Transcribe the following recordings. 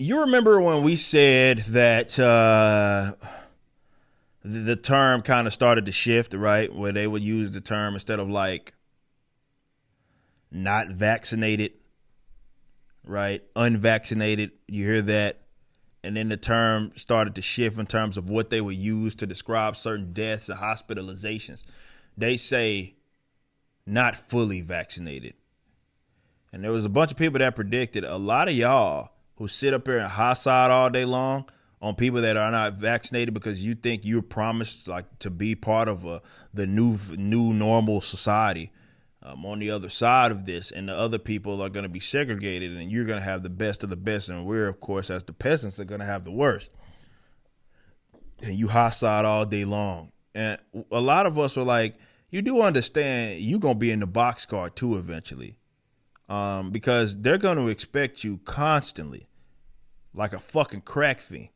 You remember when we said that the term kind of started to shift, right? Where they would use the term instead of like not vaccinated, right? Unvaccinated. You hear that? And then the term started to shift in terms of what they would use to describe certain deaths and hospitalizations. They say not fully vaccinated. And there was a bunch of people that predicted a lot of y'all who sit up here and hot side all day long on people that are not vaccinated because you think you're promised like to be part of the new normal society on the other side of this, and the other people are going to be segregated and you're going to have the best of the best, and we're, of course, as the peasants, are going to have the worst. And you hot side all day long. And a lot of us were like, you do understand you're going to be in the boxcar too eventually, because they're going to expect you constantly, like a fucking crack fiend,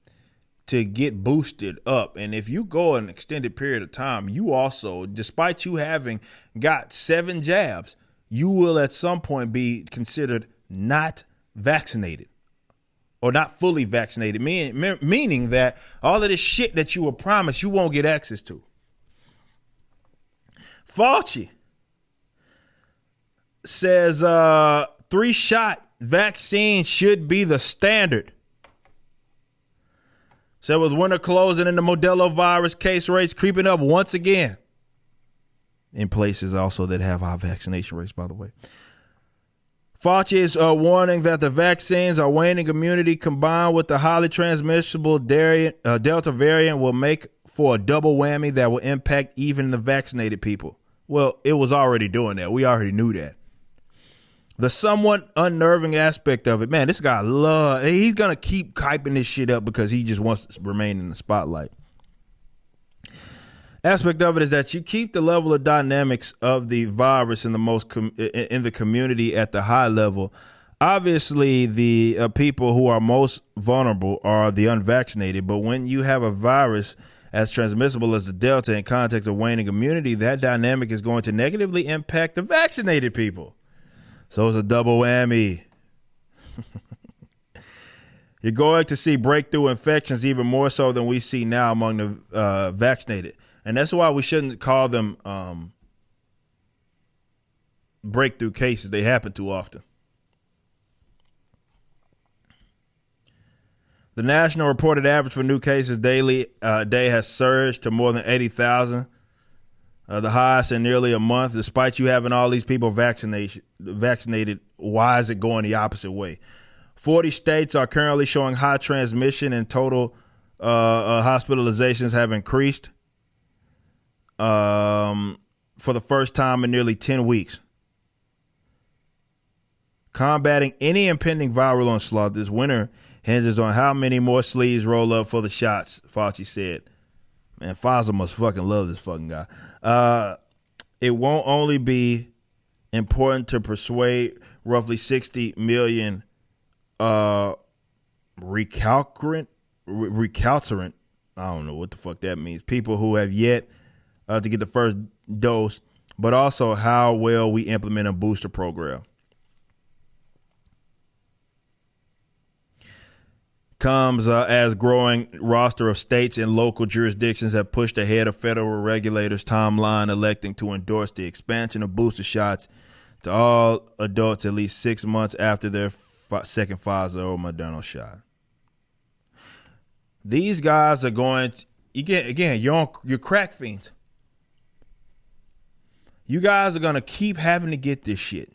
to get boosted up. And if you go an extended period of time, you also, despite you having got 7 jabs, you will at some point be considered not vaccinated or not fully vaccinated, meaning that all of this shit that you were promised, you won't get access to. Fauci says 3-shot vaccine should be the standard. So with winter closing and the Modelo virus case rates creeping up once again in places also that have high vaccination rates, by the way. Fauci is warning that the vaccines are waning immunity combined with the highly transmissible Delta variant will make for a double whammy that will impact even the vaccinated people. Well, it was already doing that. We already knew that. The somewhat unnerving aspect of it, man, this guy he's going to keep hyping this shit up because he just wants to remain in the spotlight. Aspect of it is that you keep the level of dynamics of the virus in the community at the high level. Obviously, the people who are most vulnerable are the unvaccinated. But when you have a virus as transmissible as the Delta in context of waning immunity, that dynamic is going to negatively impact the vaccinated people. So it's a double whammy. You're going to see breakthrough infections even more so than we see now among the vaccinated. And that's why we shouldn't call them breakthrough cases. They happen too often. The national reported average for new cases day has surged to more than 80,000. The highest in nearly a month. Despite you having all these people vaccinated, why is it going the opposite way? 40 states are currently showing high transmission, and total hospitalizations have increased for the first time in nearly 10 weeks. Combating any impending viral onslaught this winter hinges on how many more sleeves roll up for the shots, Fauci said. Man, Pfizer must fucking love this fucking guy. It won't only be important to persuade roughly 60 million recalcitrant, I don't know what the fuck that means, people who have yet to get the first dose, but also how well we implement a booster program. Comes as growing roster of states and local jurisdictions have pushed ahead of federal regulators' timeline, electing to endorse the expansion of booster shots to all adults at least 6 months after their second Pfizer or Moderna shot. These guys are going to, you're crack fiends. You guys are going to keep having to get this shit.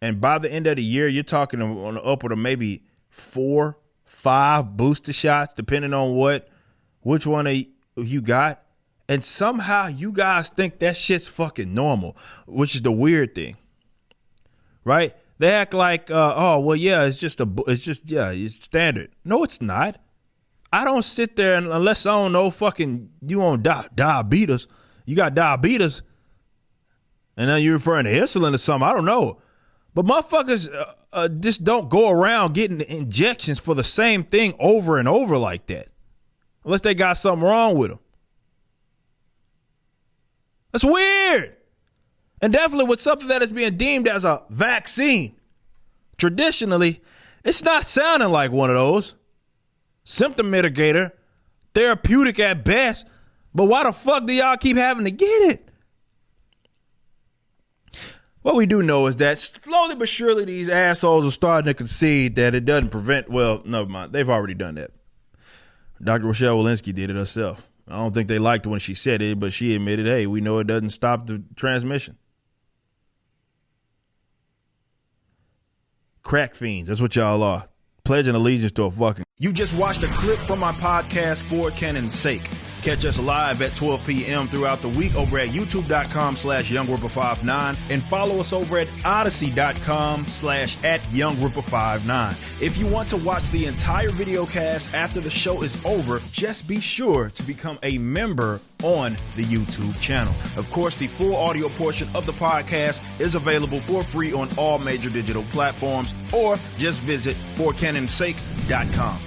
And by the end of the year, you're talking on the upward of maybe 4-5 booster shots, depending on which one you got. And somehow you guys think that shit's fucking normal, which is the weird thing, right? They act like, it's standard. No, it's not. I don't sit there unless I don't know fucking you on diabetes. You got diabetes, and then you're referring to insulin or something. I don't know. But motherfuckers just don't go around getting injections for the same thing over and over like that. Unless they got something wrong with them. That's weird. And definitely with something that is being deemed as a vaccine. Traditionally, It's not sounding like one of those. Symptom mitigator, therapeutic at best, but why the fuck do y'all keep having to get it? What we do know is that slowly but surely these assholes are starting to concede that it doesn't prevent, well, never mind, they've already done that. Dr. Rochelle Walensky did it herself. I don't think they liked it when she said it, but she admitted, hey, we know it doesn't stop the transmission. Crack fiends, that's what y'all are. Pledging allegiance to a fucking... You just watched a clip from my podcast, For Canon's Sake. Catch us live at 12 p.m. throughout the week over at youtube.com/YoungRipper59 and follow us over at odyssey.com/@YoungRipper59. If you want to watch the entire video cast after the show is over, just be sure to become a member on the YouTube channel. Of course, the full audio portion of the podcast is available for free on all major digital platforms, or just visit forcanonsake.com.